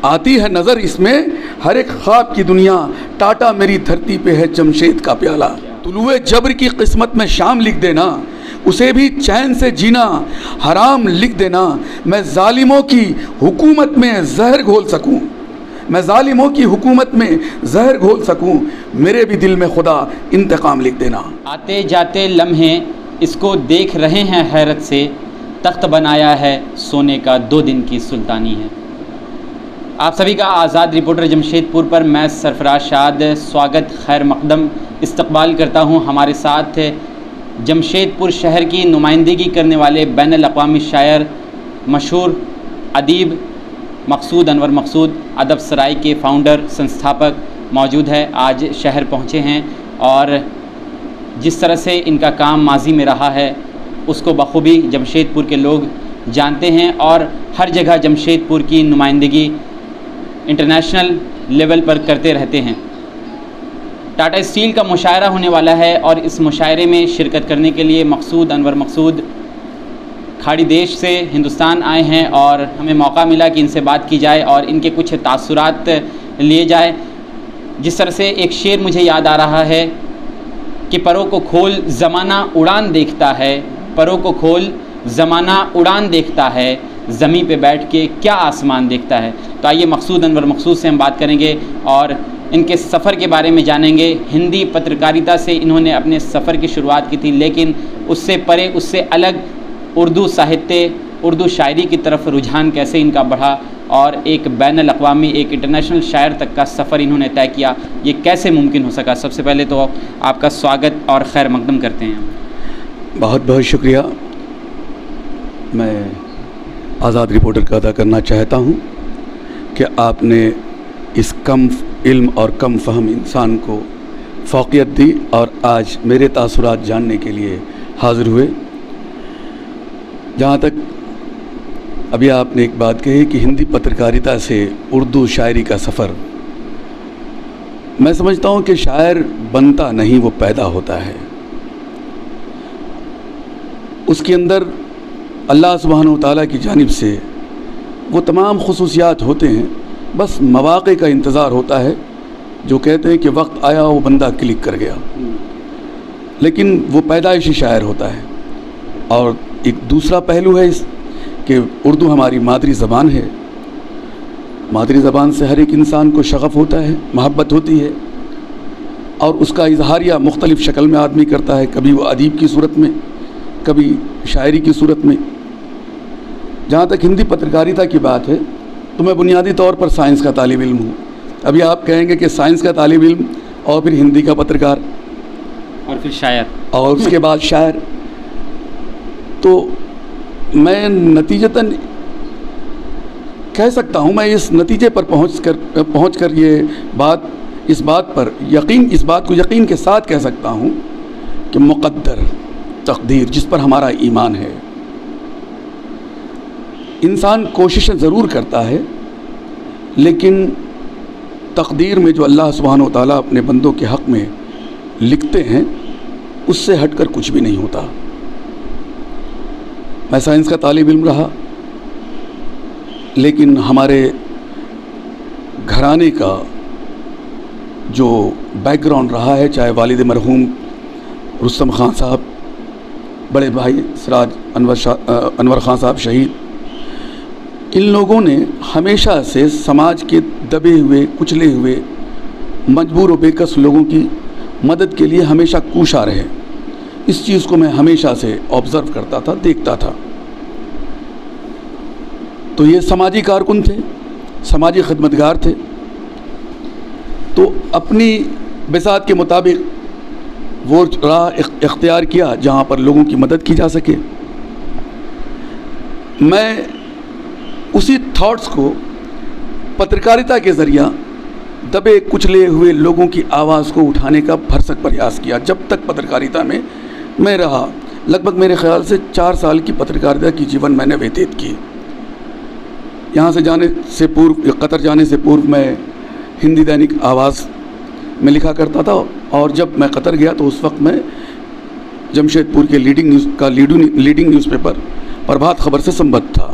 آتی ہے نظر اس میں ہر ایک خواب کی دنیا، ٹاٹا میری دھرتی پہ ہے جمشید کا پیالہ. طلوع جبر کی قسمت میں شام لکھ دینا، اسے بھی چین سے جینا حرام لکھ دینا. میں ظالموں کی حکومت میں زہر گھول سکوں، میں ظالموں کی حکومت میں زہر گھول سکوں، میرے بھی دل میں خدا انتقام لکھ دینا. آتے جاتے لمحے اس کو دیکھ رہے ہیں حیرت سے، تخت بنایا ہے سونے کا 2 دن کی سلطانی ہے. آپ سبھی کا آزاد رپورٹر جمشید پور پر میں سرفراز شاد سواگت، خیر مقدم استقبال کرتا ہوں. ہمارے ساتھ جمشید پور شہر کی نمائندگی کرنے والے بین الاقوامی شاعر، مشہور ادیب مقصود انور مقصود، ادب سرائی کے فاؤنڈر سنستھاپک موجود ہے. آج شہر پہنچے ہیں اور جس طرح سے ان کا کام ماضی میں رہا ہے اس کو بخوبی جمشید پور کے لوگ جانتے ہیں، اور ہر جگہ جمشید پور کی نمائندگی انٹرنیشنل لیول پر کرتے رہتے ہیں. ٹاٹا اسٹیل کا مشاعرہ ہونے والا ہے اور اس مشاعرے میں شرکت کرنے کے لیے مقصود انور مقصود کھاڑی دیش سے ہندوستان آئے ہیں، اور ہمیں موقع ملا کہ ان سے بات کی جائے اور ان کے کچھ تاثرات لیے جائے. جس طرح سے ایک شعر مجھے یاد آ رہا ہے کہ پروں کو کھول زمانہ اڑان دیکھتا ہے، پروں کو کھول زمانہ اڑان دیکھتا ہے، زمیں پہ بیٹھ کے کیا آسمان دیکھتا ہے. تو آئیے مقصود انور مقصود سے ہم بات کریں گے اور ان کے سفر کے بارے میں جانیں گے. ہندی پترکاریتا سے انہوں نے اپنے سفر کی شروعات کی تھی، لیکن اس سے پرے، اس سے الگ اردو ساہتیہ، اردو شاعری کی طرف رجحان کیسے ان کا بڑھا اور ایک بین الاقوامی، ایک انٹرنیشنل شاعر تک کا سفر انہوں نے طے کیا، یہ کیسے ممکن ہو سکا. سب سے پہلے تو آپ کا سواگت اور خیر مقدم کرتے ہیں. بہت بہت شکریہ. میں آزاد رپورٹر کا ادا کرنا چاہتا ہوں کہ آپ نے اس کم علم اور کم فہم انسان کو فوقیت دی اور آج میرے تاثرات جاننے کے لیے حاضر ہوئے. جہاں تک ابھی آپ نے ایک بات کہی کہ ہندی پترکاریتا سے اردو شاعری کا سفر، میں سمجھتا ہوں کہ شاعر بنتا نہیں، وہ پیدا ہوتا ہے. اس کے اندر اللہ سبحانہ و تعالیٰ کی جانب سے وہ تمام خصوصیات ہوتے ہیں، بس مواقع کا انتظار ہوتا ہے. جو کہتے ہیں کہ وقت آیا وہ بندہ کلک کر گیا، لیکن وہ پیدائشی شاعر ہوتا ہے. اور ایک دوسرا پہلو ہے اس کہ اردو ہماری مادری زبان ہے. مادری زبان سے ہر ایک انسان کو شغف ہوتا ہے، محبت ہوتی ہے، اور اس کا اظہاریہ مختلف شکل میں آدمی کرتا ہے، کبھی وہ ادیب کی صورت میں، کبھی شاعری کی صورت میں. جہاں تک ہندی پترکاریتا کی بات ہے تو میں بنیادی طور پر سائنس کا طالب علم ہوں. ابھی آپ کہیں گے کہ سائنس کا طالب علم اور پھر ہندی کا پترکار اور پھر شاعر اور اس کے بعد شاعر، تو میں نتیجتاً کہہ سکتا ہوں، میں اس نتیجے پر پہنچ کر یہ بات، اس بات پر یقین، اس بات کو یقین کے ساتھ کہہ سکتا ہوں کہ مقدر، تقدیر، جس پر ہمارا ایمان ہے. انسان کوششیں ضرور کرتا ہے، لیکن تقدیر میں جو اللہ سبحانہ و تعالیٰ اپنے بندوں کے حق میں لکھتے ہیں اس سے ہٹ کر کچھ بھی نہیں ہوتا. میں سائنس کا طالب علم رہا، لیکن ہمارے گھرانے کا جو بیک گراؤنڈ رہا ہے، چاہے والد مرحوم رستم خان صاحب، بڑے بھائی سراج انور خان صاحب شہید، ان لوگوں نے ہمیشہ سے سماج کے دبے ہوئے، کچلے ہوئے، مجبور و بےکس لوگوں کی مدد کے لیے ہمیشہ کوشاں رہے. اس چیز کو میں ہمیشہ سے آبزرو کرتا تھا، دیکھتا تھا. تو یہ سماجی کارکن تھے، سماجی خدمتگار تھے، تو اپنی بساط کے مطابق وہ راہ اختیار کیا جہاں پر لوگوں کی مدد کی جا سکے. میں اسی تھاٹس کو پترکاریتا کے ذریعہ دبے کچلے ہوئے لوگوں کی آواز کو اٹھانے کا بھرسک پریاس کیا. جب تک پترکاریتا میں رہا، لگ بھگ میرے خیال سے 4 سال کی پترکاریتا کی جیون میں نے ویتیت کی. یہاں سے جانے سے پورو، قطر جانے سے پورو میں ہندی دینک آواز میں لکھا کرتا تھا، اور جب میں قطر گیا تو اس وقت میں جمشید پور کے لیڈنگ نیوز پیپر پربھات خبر سے سمبدھ تھا.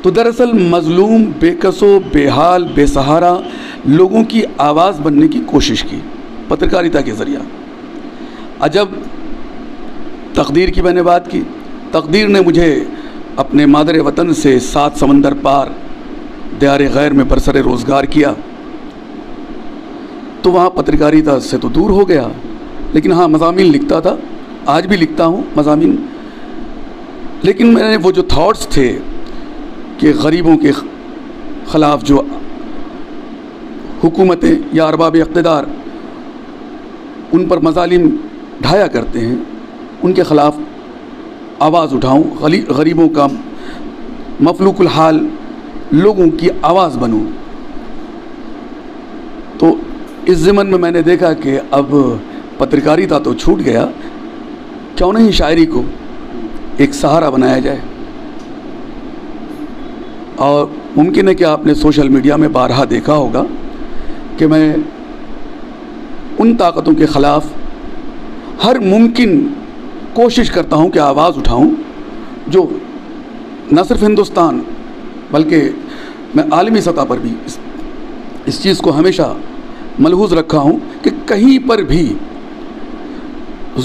تو تو دراصل مظلوم، بے کس و بے حال، بے سہارا لوگوں کی آواز بننے کی کوشش کی پترکاریتا کے ذریعہ۔ عجب تقدیر کی میں نے بات کی، تقدیر نے مجھے اپنے مادر وطن سے 7 سمندر پار دیار غیر میں برسر روزگار کیا، تو وہاں پترکاریتا سے تو دور ہو گیا، لیکن ہاں مضامین لکھتا تھا، آج بھی لکھتا ہوں مضامین۔ لیکن میں نے وہ جو تھاٹس تھے کہ غریبوں کے خلاف جو حکومتیں یا ارباب اقتدار ان پر مظالم ڈھایا کرتے ہیں، ان کے خلاف آواز اٹھاؤں، غریبوں کا مفلوق الحال لوگوں کی آواز بنوں۔ تو اس ضمن میں نے دیکھا کہ اب پترکاریتا تو چھوٹ گیا، کیوں نہیں شاعری کو ایک سہارا بنایا جائے۔ اور ممکن ہے کہ آپ نے سوشل میڈیا میں بارہا دیکھا ہوگا کہ میں ان طاقتوں کے خلاف ہر ممکن کوشش کرتا ہوں کہ آواز اٹھاؤں، جو نہ صرف ہندوستان بلکہ میں عالمی سطح پر بھی اس چیز کو ہمیشہ ملحوظ رکھا ہوں کہ کہیں پر بھی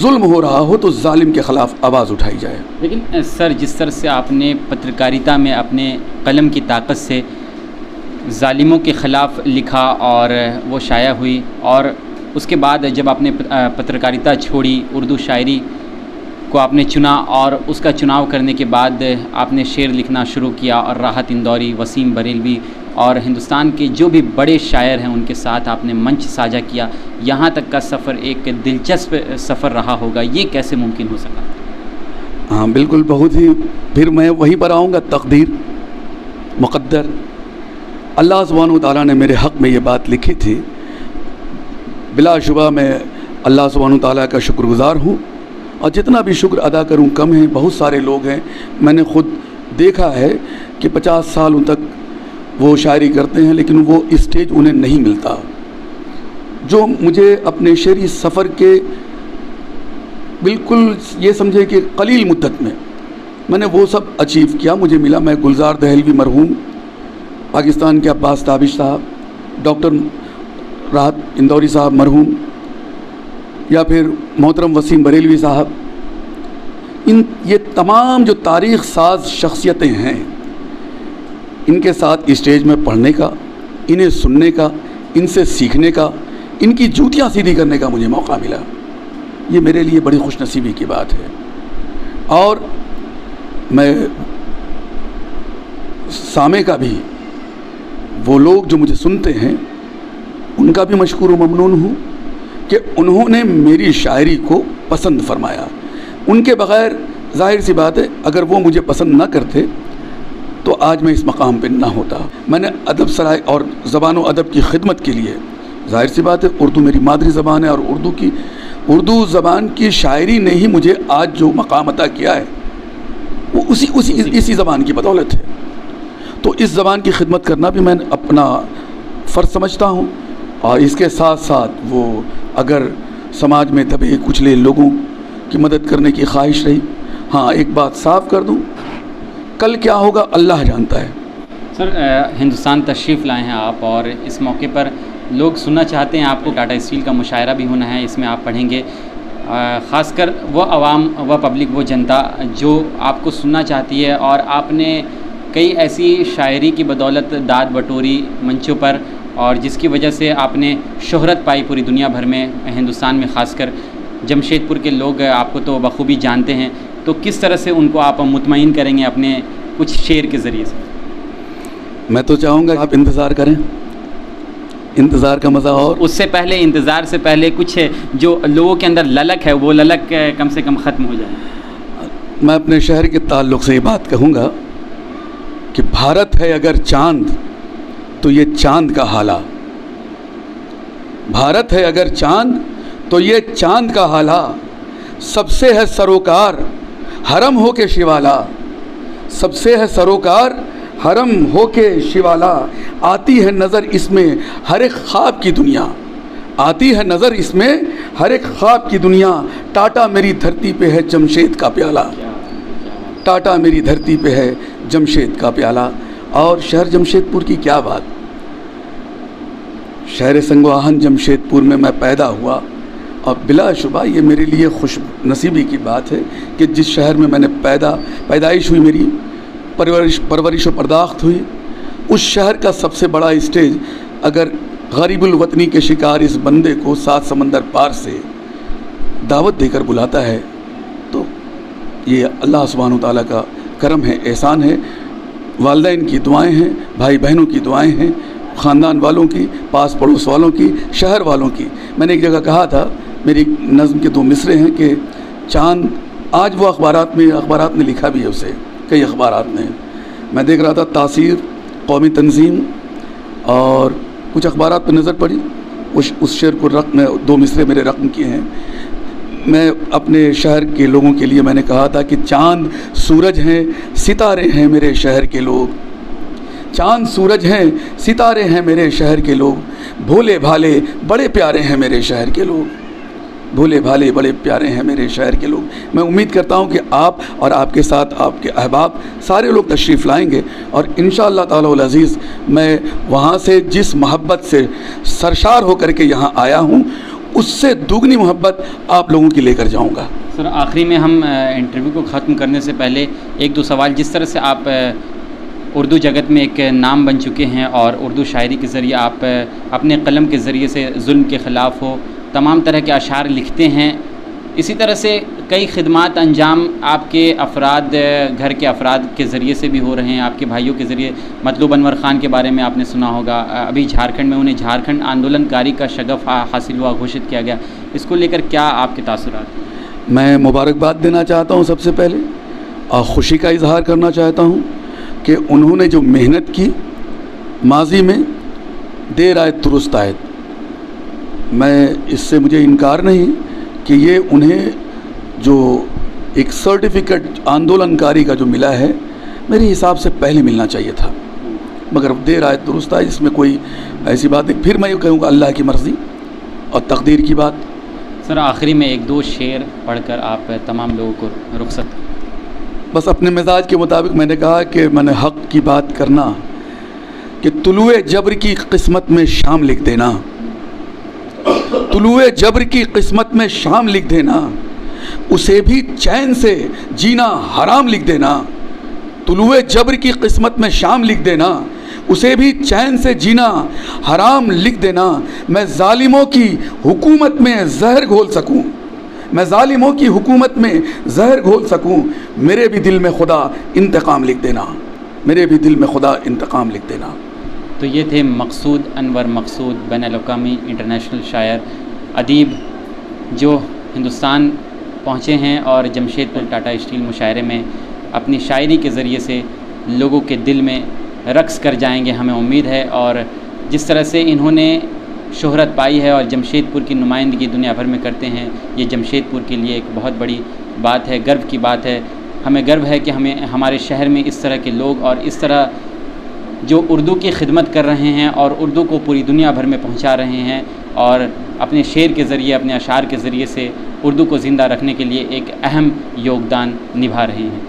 ظلم ہو رہا ہو تو ظالم کے خلاف آواز اٹھائی جائے۔ لیکن سر، جس طرح سے آپ نے پترکاریتا میں اپنے قلم کی طاقت سے ظالموں کے خلاف لکھا اور وہ شائع ہوئی، اور اس کے بعد جب آپ نے پترکاریتا چھوڑی، اردو شاعری کو آپ نے چنا، اور اس کا چناؤ کرنے کے بعد آپ نے شعر لکھنا شروع کیا، اور راحت اندوری، وسیم بریلوی اور ہندوستان کے جو بھی بڑے شاعر ہیں ان کے ساتھ آپ نے منچ ساجھا کیا، یہاں تک کا سفر ایک دلچسپ سفر رہا ہوگا، یہ کیسے ممکن ہو سکا؟ ہاں بالکل، بہت ہی، پھر میں وہیں پر آؤں گا، تقدیر، مقدر، اللہ سبحانہ و تعالیٰ نے میرے حق میں یہ بات لکھی تھی۔ بلا شبہ میں اللہ سبحانہ و تعالیٰ کا شکر گزار ہوں، اور جتنا بھی شکر ادا کروں کم ہے۔ بہت سارے لوگ ہیں، میں نے خود دیکھا ہے کہ 50 سالوں تک وہ شاعری کرتے ہیں لیکن وہ اسٹیج انہیں نہیں ملتا، جو مجھے اپنے شعری سفر کے بالکل یہ سمجھے کہ قلیل مدت میں نے وہ سب اچیو کیا، مجھے ملا۔ میں گلزار دہلوی مرحوم، پاکستان کے عباس تابش صاحب، ڈاکٹر راحت اندوری صاحب مرحوم، یا پھر محترم وسیم بریلوی صاحب، یہ تمام جو تاریخ ساز شخصیتیں ہیں، ان کے ساتھ اسٹیج میں پڑھنے کا، انہیں سننے کا، ان سے سیکھنے کا، ان کی جوتیاں سیدھی کرنے کا مجھے موقع ملا۔ یہ میرے لیے بڑی خوش نصیبی کی بات ہے، اور میں سامع کا بھی، وہ لوگ جو مجھے سنتے ہیں ان کا بھی مشکور و ممنون ہوں کہ انہوں نے میری شاعری کو پسند فرمایا۔ ان کے بغیر ظاہر سی بات ہے اگر وہ مجھے پسند نہ کرتے تو آج میں اس مقام پہ نہ ہوتا۔ میں نے ادب سرائے اور زبان و ادب کی خدمت کے لیے، ظاہر سی بات ہے اردو میری مادری زبان ہے، اور اردو زبان کی شاعری نے ہی مجھے آج جو مقام عطا کیا ہے وہ اسی زبان کی بدولت ہے۔ تو اس زبان کی خدمت کرنا بھی میں اپنا فرض سمجھتا ہوں، اور اس کے ساتھ ساتھ وہ اگر سماج میں دبے کچلے لوگوں کی مدد کرنے کی خواہش رہی، ہاں ایک بات صاف کر دوں، کل کیا ہوگا اللہ جانتا ہے۔ سر، ہندوستان تشریف لائے ہیں آپ، اور اس موقع پر لوگ سننا چاہتے ہیں آپ کو، ٹاٹا اسٹیل کا مشاعرہ بھی ہونا ہے، اس میں آپ پڑھیں گے، خاص کر وہ عوام، وہ پبلک، وہ جنتا جو آپ کو سننا چاہتی ہے، اور آپ نے کئی ایسی شاعری کی بدولت داد بٹوری منچوں پر، اور جس کی وجہ سے آپ نے شہرت پائی پوری دنیا بھر میں، ہندوستان میں خاص کر جمشید پور کے لوگ آپ کو تو بخوبی جانتے ہیں، تو کس طرح سے ان کو آپ مطمئن کریں گے اپنے کچھ شعر کے ذریعے سے؟ میں تو چاہوں گا آپ انتظار کریں، انتظار کا مزہ، اور اس سے پہلے، انتظار سے پہلے کچھ جو لوگوں کے اندر للک ہے وہ للک کم سے کم ختم ہو جائے۔ میں اپنے شہر کے تعلق سے یہ بات کہوں گا کہ بھارت ہے اگر چاند تو یہ چاند کا حالا، بھارت ہے اگر چاند تو یہ چاند کا حالا، سب سے ہے سروکار حرم ہو کے شیوالا، سب سے ہے سروکار حرم ہو کے شیوالا، آتی ہے نظر اس میں ہر ایک خواب کی دنیا، آتی ہے نظر اس میں ہر ایک خواب کی دنیا، ٹاٹا میری دھرتی پہ ہے جمشید کا پیالہ، ٹاٹا میری دھرتی پہ ہے جمشید کا پیالہ۔ اور شہر جمشید پور کی کیا بات، شہر سنگ و آہن جمشید پور میں پیدا ہوا، اور بلا شبہ یہ میرے لیے خوش نصیبی کی بات ہے کہ جس شہر میں نے پیدائش ہوئی، میری پرورش و پرداخت ہوئی، اس شہر کا سب سے بڑا اسٹیج اگر غریب الوطنی کے شکار اس بندے کو 7 سمندر پار سے دعوت دے کر بلاتا ہے تو یہ اللہ سبحانہ وتعالیٰ کا کرم ہے، احسان ہے، والدین کی دعائیں ہیں، بھائی بہنوں کی دعائیں ہیں، خاندان والوں کی، پاس پڑوس والوں کی، شہر والوں کی۔ میں نے ایک جگہ کہا تھا، میری نظم کے 2 مصرے ہیں کہ چاند، آج وہ اخبارات میں لکھا بھی ہے اسے، کئی اخبارات میں میں دیکھ رہا تھا، تاثیر، قومی تنظیم اور کچھ اخبارات پہ نظر پڑی، اس شعر کو رقم 2 مصرے میرے رقم کیے ہیں۔ میں اپنے شہر کے لوگوں کے لیے میں نے کہا تھا کہ چاند سورج ہیں، ستارے ہیں میرے شہر کے لوگ، چاند سورج ہیں، ستارے ہیں میرے شہر کے لوگ، بھولے بھالے بڑے پیارے ہیں میرے شہر کے لوگ، بھولے بھالے بڑے پیارے ہیں میرے شہر کے لوگ۔ میں امید کرتا ہوں کہ آپ اور آپ کے ساتھ آپ کے احباب سارے لوگ تشریف لائیں گے، اور انشاءاللہ تعالی العزیز میں وہاں سے جس محبت سے سرشار ہو کر کے یہاں آیا ہوں، اس سے دوگنی محبت آپ لوگوں کی لے کر جاؤں گا۔ سر، آخری میں ہم انٹرویو کو ختم کرنے سے پہلے 1-2 سوال، جس طرح سے آپ اردو جگت میں ایک نام بن چکے ہیں اور اردو شاعری کے ذریعے آپ اپنے قلم کے ذریعے سے ظلم کے خلاف ہو تمام طرح کے اشعار لکھتے ہیں، اسی طرح سے کئی خدمات انجام آپ کے افراد، گھر کے افراد کے ذریعے سے بھی ہو رہے ہیں، آپ کے بھائیوں کے ذریعے۔ مطلوب انور خان کے بارے میں آپ نے سنا ہوگا، ابھی جھارکھنڈ میں انہیں جھارکھنڈ آندولن کاری کا شغف حاصل ہوا، گھوشت کیا گیا، اس کو لے کر کیا آپ کے تاثرات؟ میں مبارکباد دینا چاہتا ہوں سب سے پہلے، اور خوشی کا اظہار کرنا چاہتا ہوں کہ انہوں نے جو محنت کی ماضی میں، دیر آئے درست آئے، میں اس سے مجھے انکار نہیں کہ یہ انہیں جو ایک سرٹیفکیٹ آندولن کاری کا جو ملا ہے، میرے حساب سے پہلے ملنا چاہیے تھا، مگر دیر آئے درست آئے، اس میں کوئی ایسی بات نہیں۔ پھر میں یہ کہوں گا اللہ کی مرضی اور تقدیر کی بات۔ سر، آخری میں 1-2 شعر پڑھ کر آپ تمام لوگوں کو رخصت۔ بس اپنے مزاج کے مطابق میں نے کہا کہ میں نے حق کی بات کرنا، کہ طلوع جبر کی قسمت میں شام لکھ دینا، طلوع جبر کی قسمت میں شام لکھ دینا، اسے بھی چین سے جینا حرام لکھ دینا، طلوع جبر کی قسمت میں شام لکھ دینا، اسے بھی چین سے جینا حرام لکھ دینا، میں ظالموں کی حکومت میں زہر گھول سکوں، میں ظالموں کی حکومت میں زہر گھول سکوں، میرے بھی دل میں خدا انتقام لکھ دینا، میرے بھی دل میں خدا انتقام لکھ دینا۔ تو یہ تھے مقصود انور مقصود، بین الاقوامی انٹرنیشنل شاعر، ادیب، جو ہندوستان پہنچے ہیں اور جمشید پور ٹاٹا اسٹیل مشاعرے میں اپنی شاعری کے ذریعے سے لوگوں کے دل میں رقص کر جائیں گے، ہمیں امید ہے۔ اور جس طرح سے انہوں نے شہرت پائی ہے اور جمشید پور کی نمائندگی دنیا بھر میں کرتے ہیں، یہ جمشید پور کے لیے ایک بہت بڑی بات ہے، گرو کی بات ہے۔ ہمیں گرو ہے کہ ہمارے شہر میں اس طرح کے لوگ اور اس طرح جو اردو کی خدمت کر رہے ہیں اور اردو کو پوری دنیا بھر میں پہنچا رہے ہیں، اور اپنے شعر کے ذریعے، اپنے اشعار کے ذریعے سے اردو کو زندہ رکھنے کے لیے ایک اہم یوگدان نبھا رہے ہیں۔